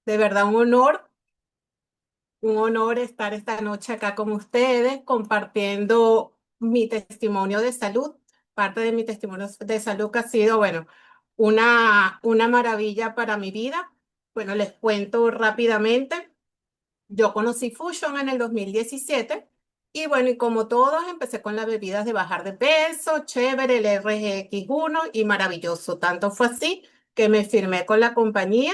De verdad, un honor estar esta noche acá con ustedes compartiendo mi testimonio de salud. Parte de mi testimonio de salud que ha sido, bueno, una maravilla para mi vida. Bueno, les cuento rápidamente. Yo conocí Fusion en el 2017 y bueno, y como todos, empecé con las bebidas de bajar de peso, chévere, el RGX1 y maravilloso. Tanto fue así que me firmé con la compañía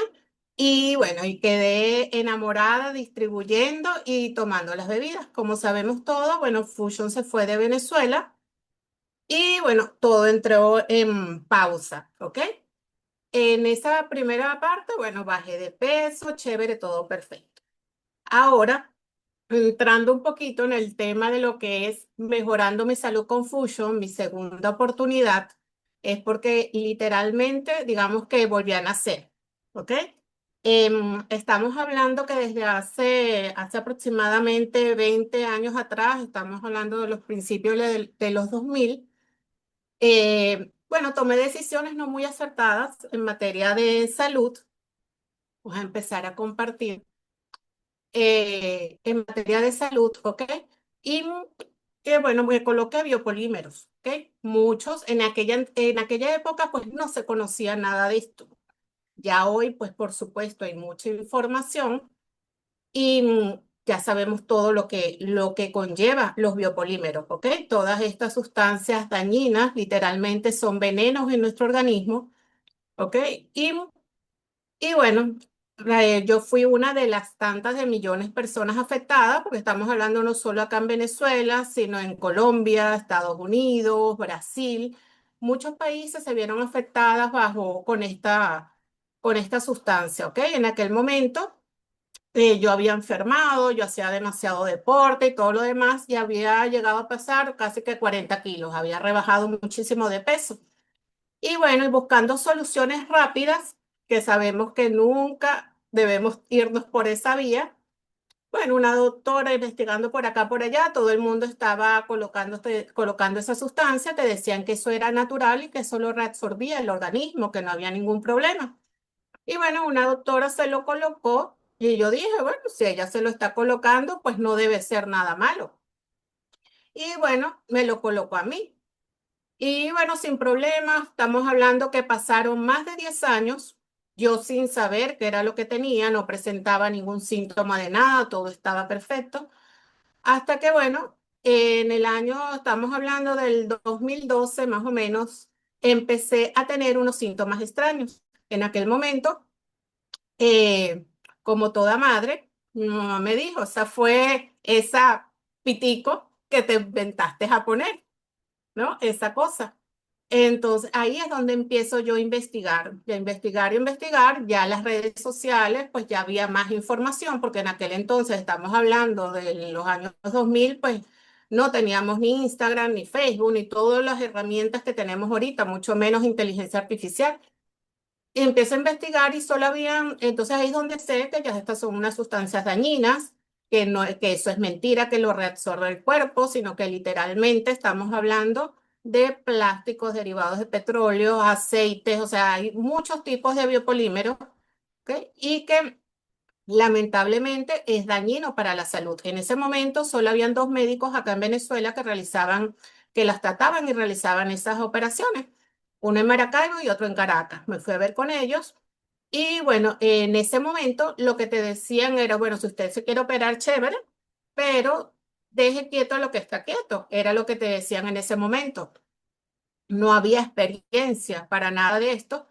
y bueno, y quedé enamorada distribuyendo y tomando las bebidas. Como sabemos todos, bueno, Fusion se fue de Venezuela y bueno, todo entró en pausa, ¿ok? En esa primera parte, bueno, bajé de peso, chévere, todo perfecto. Ahora, entrando un poquito en el tema de lo que es mejorando mi salud con Fusion, mi segunda oportunidad, es porque literalmente, digamos que volví a nacer, ¿ok? Estamos hablando que desde hace aproximadamente 20 años atrás, estamos hablando de los principios de los 2000. Bueno, tomé decisiones no muy acertadas en materia de salud. Voy a empezar a compartir en materia de salud, ¿ok? Y que bueno, me coloqué biopolímeros, ¿ok? Muchos en aquella época pues no se conocía nada de esto. Ya hoy pues por supuesto hay mucha información y ya sabemos todo lo que conlleva los biopolímeros, ¿ok? Todas estas sustancias dañinas literalmente son venenos en nuestro organismo, ¿ok? Y y bueno, yo fui una de las tantas de millones de personas afectadas, porque estamos hablando no solo acá en Venezuela, sino en Colombia, Estados Unidos, Brasil. Muchos países se vieron afectadas con esta sustancia, ¿ok? En aquel momento yo había enfermado, yo hacía demasiado deporte y todo lo demás, y había llegado a pasar casi que 40 kilos, había rebajado muchísimo de peso. Y bueno, y buscando soluciones rápidas, que sabemos que nunca debemos irnos por esa vía. Bueno, una doctora investigando por acá, por allá, todo el mundo estaba colocando esa sustancia, te decían que eso era natural y que eso lo reabsorbía el organismo, que no había ningún problema. Y bueno, una doctora se lo colocó y yo dije, bueno, si ella se lo está colocando, pues no debe ser nada malo. Y bueno, me lo colocó a mí. Y bueno, sin problemas, estamos hablando que pasaron más de 10 años, yo sin saber qué era lo que tenía, no presentaba ningún síntoma de nada, todo estaba perfecto, hasta que bueno, en el año, estamos hablando del 2012 más o menos, empecé a tener unos síntomas extraños. En aquel momento, eh, como toda madre, mi mamá me dijo, esa fue esa pitico que te inventaste a poner, ¿no? Esa cosa. Entonces, ahí es donde empiezo yo a investigar, y a investigar y investigar. Ya las redes sociales, pues ya había más información, porque en aquel entonces, estamos hablando de los años 2000, pues no teníamos ni Instagram, ni Facebook, ni todas las herramientas que tenemos ahorita, mucho menos inteligencia artificial. Y empiezo a investigar y solo habían, entonces ahí es donde sé que ya estas son unas sustancias dañinas, que no, que eso es mentira, que lo reabsorbe el cuerpo, sino que literalmente estamos hablando de plásticos derivados de petróleo, aceites, o sea, hay muchos tipos de biopolímeros, ¿ok? Y que lamentablemente es dañino para la salud. En ese momento solo habían dos médicos acá en Venezuela que las trataban y realizaban esas operaciones, uno en Maracaibo y otro en Caracas. Me fui a ver con ellos y bueno, en ese momento lo que te decían era, bueno, si usted se quiere operar, chévere, pero deje quieto lo que está quieto. Era lo que te decían en ese momento. No había experiencia para nada de esto.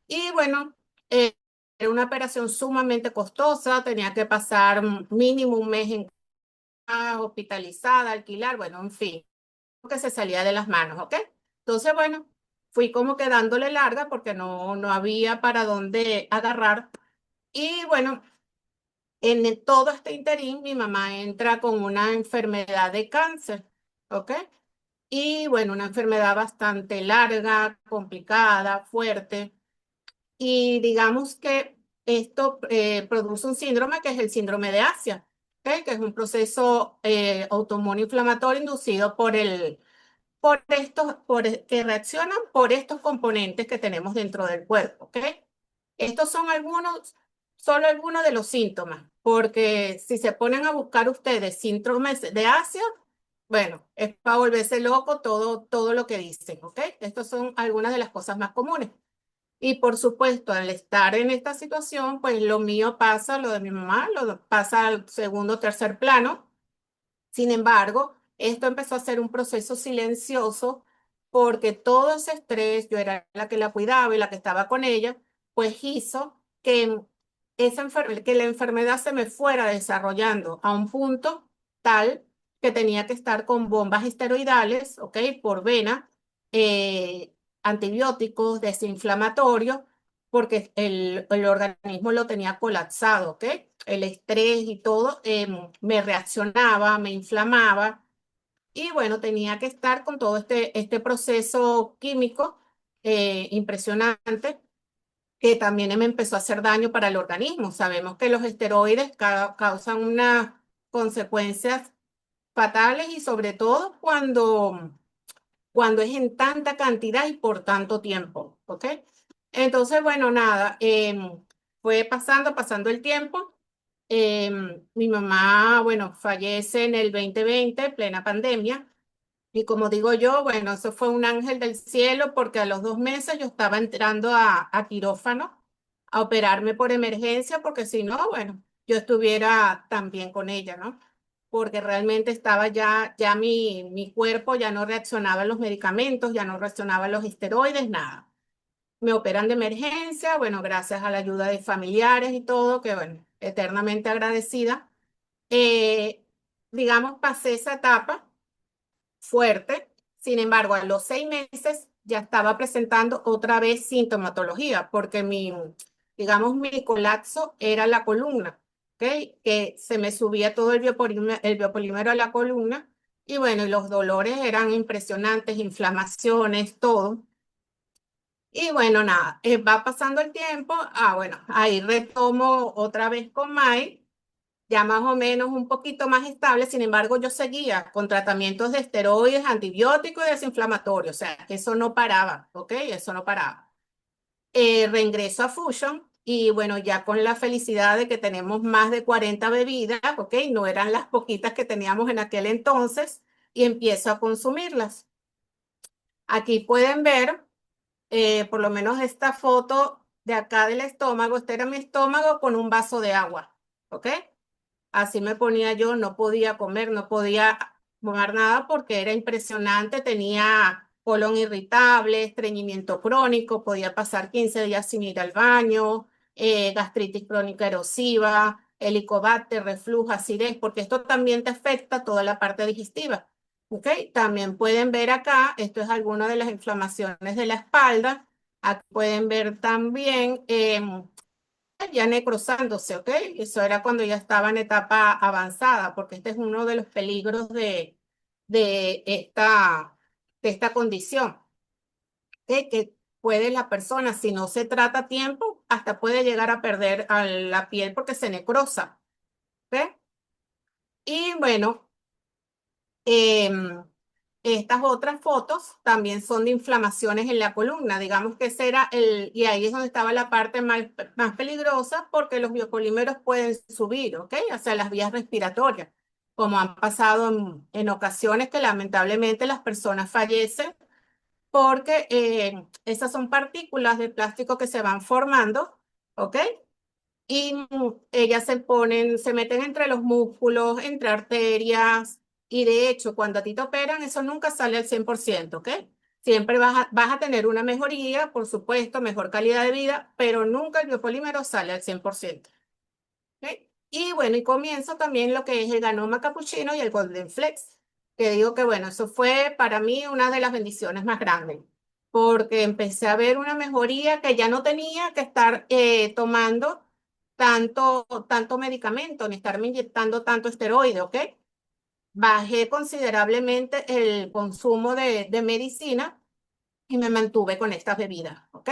Y bueno, era una operación sumamente costosa, tenía que pasar mínimo un mes en casa, hospitalizada, alquilar, bueno, en fin, que se salía de las manos, ¿ok? Entonces, bueno, fui como que dándole larga porque no había para dónde agarrar. Y bueno, todo este interín, mi mamá entra con una enfermedad de cáncer, ¿ok? Y bueno, una enfermedad bastante larga, complicada, fuerte. Y digamos que esto produce un síndrome que es el síndrome de Asia, ¿ok? Que es un proceso autoinmune inflamatorio inducido que reaccionan por estos componentes que tenemos dentro del cuerpo, ¿ok? Estos son algunos solo algunos de los síntomas, porque si se ponen a buscar ustedes síntomas de Asia, bueno, es para volverse loco todo lo que dicen, ¿ok? Estas son algunas de las cosas más comunes. Y por supuesto, al estar en esta situación, pues lo mío pasa, lo de mi mamá, lo pasa al segundo o tercer plano. Sin embargo, esto empezó a ser un proceso silencioso porque todo ese estrés, yo era la que la cuidaba y la que estaba con ella, pues hizo que, que la enfermedad se me fuera desarrollando a un punto tal que tenía que estar con bombas esteroidales, ¿ok? Por vena, eh, antibióticos, desinflamatorios, porque el organismo lo tenía colapsado, ¿ok? El estrés y todo me reaccionaba, me inflamaba y bueno, tenía que estar con todo este proceso químico impresionante que también me empezó a hacer daño para el organismo. Sabemos que los esteroides causan unas consecuencias fatales y sobre todo cuando es en tanta cantidad y por tanto tiempo, ¿ok? Entonces, bueno, nada, fue pasando el tiempo. Mi mamá, bueno, fallece en el 2020, plena pandemia. Y como digo yo, bueno, eso fue un ángel del cielo porque a los 2 meses yo estaba entrando a quirófano a operarme por emergencia porque si no, bueno, yo estuviera también con ella, ¿no? Porque realmente estaba ya mi cuerpo ya no reaccionaba a los medicamentos, ya no reaccionaba a los esteroides, nada. Me operan de emergencia, bueno, gracias a la ayuda de familiares y todo, que bueno, eternamente agradecida. Eh, digamos, pasé esa etapa fuerte. Sin embargo, a los 6 meses ya estaba presentando otra vez sintomatología, porque digamos, mi colapso era la columna, ¿ok? Que se me subía todo el biopolímero a la columna. Y bueno, y los dolores eran impresionantes, inflamaciones, todo. Y bueno, nada, va pasando el tiempo. Bueno, ahí retomo otra vez con Mai ya más o menos un poquito más estable. Sin embargo, yo seguía con tratamientos de esteroides, antibióticos y desinflamatorios. O sea, que eso no paraba, ¿ok? Eso no paraba. Reingreso a Fusion y bueno, ya con la felicidad de que tenemos más de 40 bebidas, ¿ok? No eran las poquitas que teníamos en aquel entonces y empiezo a consumirlas. Aquí pueden ver por lo menos esta foto de acá del estómago. Este era mi estómago con un vaso de agua, ¿ok? Así me ponía yo, no podía comer, no podía tomar nada porque era impresionante, tenía colon irritable, estreñimiento crónico, podía pasar 15 días sin ir al baño, gastritis crónica erosiva, helicobacter, reflujo, acidez, porque esto también te afecta toda la parte digestiva. ¿Ok? También pueden ver acá, esto es alguna de las inflamaciones de la espalda. Aquí pueden ver también ya necrosándose, ¿ok? Eso era cuando ya estaba en etapa avanzada, porque este es uno de los peligros de de esta condición, ¿ok? Que puede la persona, si no se trata a tiempo, hasta puede llegar a perder la piel porque se necrosa, ¿ok? Y bueno, Em, estas otras fotos también son de inflamaciones en la columna. Digamos que ese era y ahí es donde estaba la parte más peligrosa porque los biopolímeros pueden subir, ¿ok? Hacia las vías respiratorias, como han pasado en ocasiones que lamentablemente las personas fallecen porque esas son partículas de plástico que se van formando, ¿ok? Y ellas se meten entre los músculos, entre arterias, y de hecho, cuando a ti te operan, eso nunca sale al 100%, ¿ok? Siempre vas a tener una mejoría, por supuesto, mejor calidad de vida, pero nunca el biopolímero sale al 100%, ¿ok? Y bueno, y comienzo también lo que es el Ganoma capuchino y el Golden Flex, que digo que bueno, eso fue para mí una de las bendiciones más grandes, porque empecé a ver una mejoría que ya no tenía que estar tomando tanto medicamento, ni estarme inyectando tanto esteroide, ¿ok? Bajé considerablemente el consumo de medicina y me mantuve con estas bebidas, ¿ok?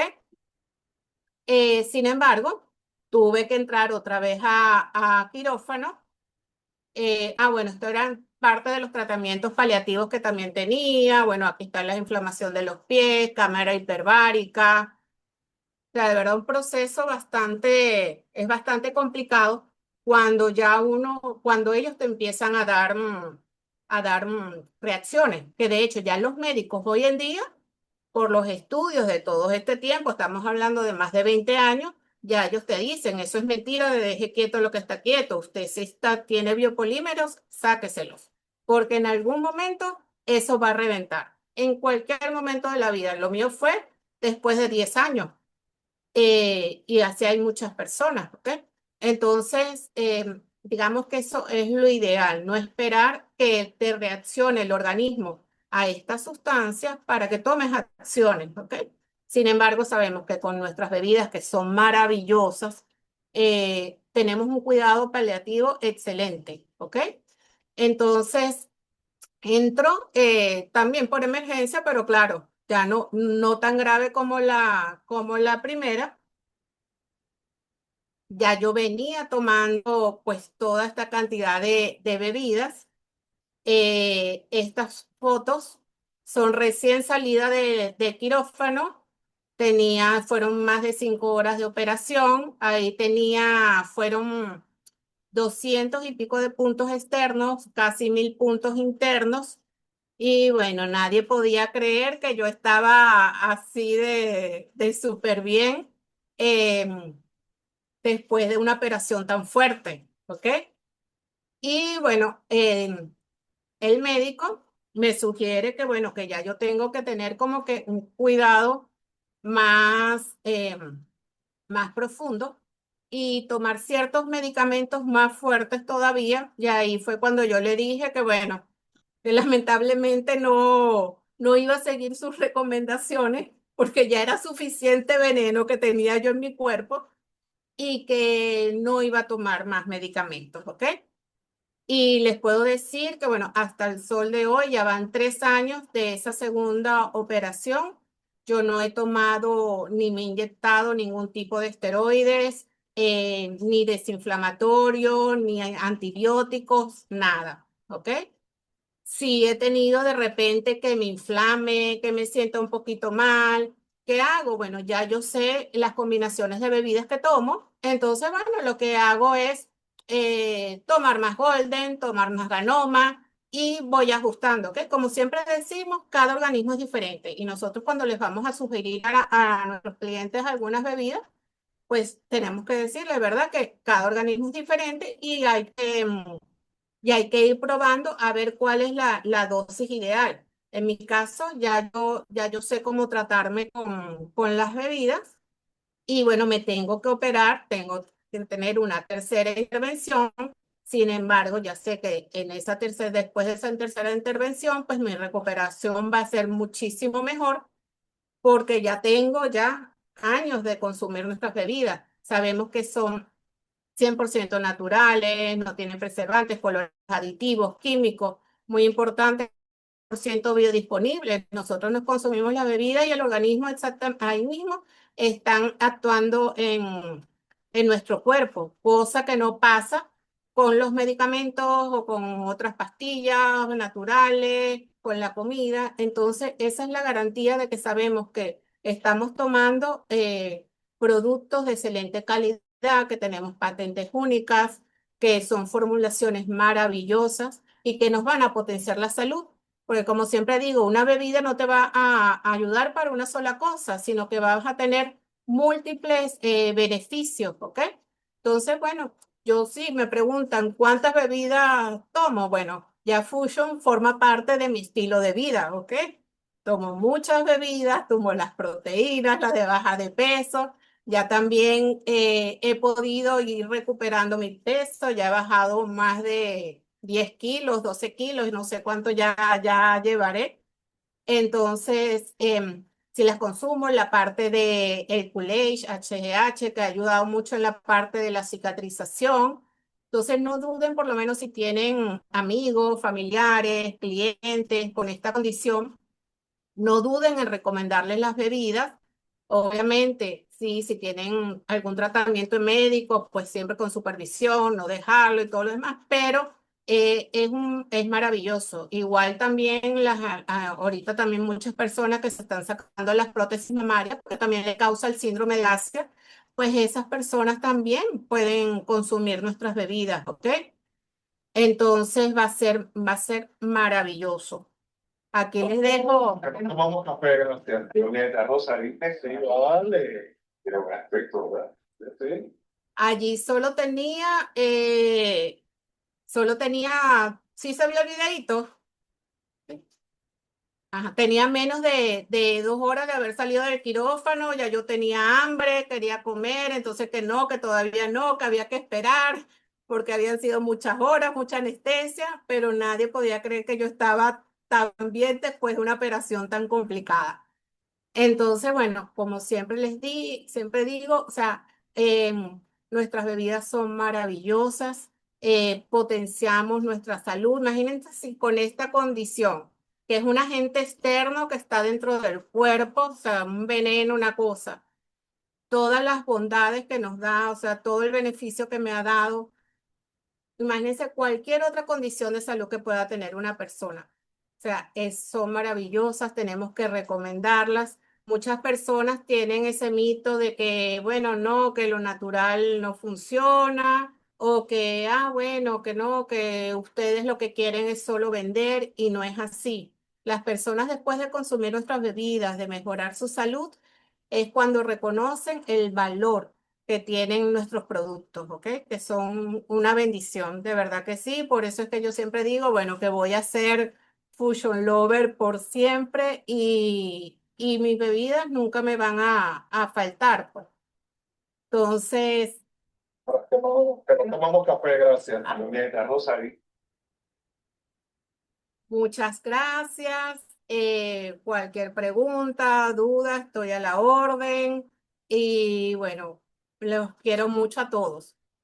Sin embargo, tuve que entrar otra vez a quirófano. Bueno, esto eran parte de los tratamientos paliativos que también tenía. Bueno, aquí está la inflamación de los pies, cámara hiperbárica. sea, de verdad un proceso es bastante complicado cuando cuando ellos te empiezan a dar reacciones, que de hecho ya los médicos hoy en día, por los estudios de todo este tiempo, estamos hablando de más de 20 años, ya ellos te dicen, eso es mentira, de deje quieto lo que está quieto, usted si tiene biopolímeros, sáqueselos, porque en algún momento eso va a reventar, en cualquier momento de la vida. Lo mío fue después de 10 años y así hay muchas personas, ¿ok? Entonces, digamos que eso es lo ideal, no esperar que te reaccione el organismo a estas sustancias para que tomes acciones, ¿ok? Sin embargo, sabemos que con nuestras bebidas, que son maravillosas, tenemos un cuidado paliativo excelente, ¿ok? Entonces, entro también por emergencia, pero claro, ya no tan grave como como la primera. Ya yo venía tomando pues toda esta cantidad de bebidas. Estas fotos son recién salida de quirófano. Fueron más de 5 horas de operación. Ahí fueron 200 y pico de puntos externos, casi 1000 puntos internos. Y bueno, nadie podía creer que yo estaba así de súper bien. em, Después de una operación tan fuerte, ¿ok? Y bueno, el médico me sugiere que, bueno, que ya yo tengo que tener como que un cuidado más, más profundo y tomar ciertos medicamentos más fuertes todavía. Y ahí fue cuando yo le dije que, bueno, que lamentablemente no iba a seguir sus recomendaciones porque ya era suficiente veneno que tenía yo en mi cuerpo y que no iba a tomar más medicamentos, ¿ok? Y les puedo decir que, bueno, hasta el sol de hoy ya van 3 años de esa segunda operación. Yo no he tomado ni me he inyectado ningún tipo de esteroides, ni desinflamatorio, ni antibióticos, nada, ¿ok? Si he tenido de repente que me inflame, que me sienta un poquito mal, ¿qué hago? Bueno, ya yo sé las combinaciones de bebidas que tomo, entonces, bueno, lo que hago es tomar más Golden, tomar más Ganoma y voy ajustando, ¿ok? Como siempre decimos, cada organismo es diferente y nosotros cuando les vamos a sugerir a nuestros clientes algunas bebidas, pues tenemos que decirles, ¿verdad? Que cada organismo es diferente y hay que ir probando a ver cuál es la dosis ideal. En mi caso, ya yo sé cómo tratarme con las bebidas y bueno, me tengo que operar, tengo que tener una tercera intervención. Sin embargo, ya sé que después de esa tercera intervención, pues mi recuperación va a ser muchísimo mejor porque ya tengo ya años de consumir nuestras bebidas. Sabemos que son 100% naturales, no tienen preservantes, colores aditivos, químicos, muy importante, 100% biodisponible. Nosotros nos consumimos la bebida y el organismo exactamente ahí mismo están actuando en nuestro cuerpo, cosa que no pasa con los medicamentos o con otras pastillas naturales, con la comida. Entonces, esa es la garantía de que sabemos que estamos tomando productos de excelente calidad, que tenemos patentes únicas, que son formulaciones maravillosas y que nos van a potenciar la salud. Porque como siempre digo, una bebida no te va a ayudar para una sola cosa, sino que vas a tener múltiples beneficios, ¿ok? Entonces, bueno, yo sí me preguntan cuántas bebidas tomo. Bueno, ya Fusion forma parte de mi estilo de vida, ¿ok? Tomo muchas bebidas, tomo las proteínas, las de baja de peso. Ya también he podido ir recuperando mi peso, ya he bajado más de 10 kilos, 12 kilos, no sé cuánto ya llevaré. Entonces, si las consumo, la parte de el Coolage, HGH, que ha ayudado mucho en la parte de la cicatrización. Entonces, no duden, por lo menos si tienen amigos, familiares, clientes con esta condición, no duden en recomendarles las bebidas. Obviamente, sí, si tienen algún tratamiento médico, pues siempre con supervisión, no dejarlo y todo lo demás, pero es maravilloso. Igual también ahorita también muchas personas que se están sacando las prótesis mamarias, porque también le causa el síndrome de Asia, pues esas personas también pueden consumir nuestras bebidas, ¿ok? Entonces va a ser maravilloso. Aquí les dejo. No tomamos café, gracias. Leoneta Rosa, ¿viste? Sí, vale. Tiene un aspecto, ¿verdad? Sí. Allí solo tenía, sí se vio el videíto. Ajá, tenía menos de 2 horas de haber salido del quirófano, ya yo tenía hambre, quería comer, entonces que no, que todavía no, que había que esperar, porque habían sido muchas horas, mucha anestesia, pero nadie podía creer que yo estaba tan bien después de una operación tan complicada. Entonces, bueno, como siempre digo, o sea, nuestras bebidas son maravillosas, potenciamos nuestra salud. Imagínense si con esta condición, que es un agente externo que está dentro del cuerpo, o sea, un veneno, una cosa, todas las bondades que nos da, o sea, todo el beneficio que me ha dado. Imagínense cualquier otra condición de salud que pueda tener una persona. O sea, son maravillosas, tenemos que recomendarlas. Muchas personas tienen ese mito de que, bueno, no, que lo natural no funciona o que, bueno, que no, que ustedes lo que quieren es solo vender y no es así. Las personas después de consumir nuestras bebidas, de mejorar su salud, es cuando reconocen el valor que tienen nuestros productos, ¿ok? Que son una bendición, de verdad que sí. Por eso es que yo siempre digo, bueno, que voy a ser Fusion Lover por siempre y mis bebidas nunca me van a faltar, pues. Entonces, No tomamos café, gracias. Leoneta Rosa, ¿viste? muchas gracias. Cualquier pregunta, duda, estoy a la orden. Y bueno, los quiero mucho a todos.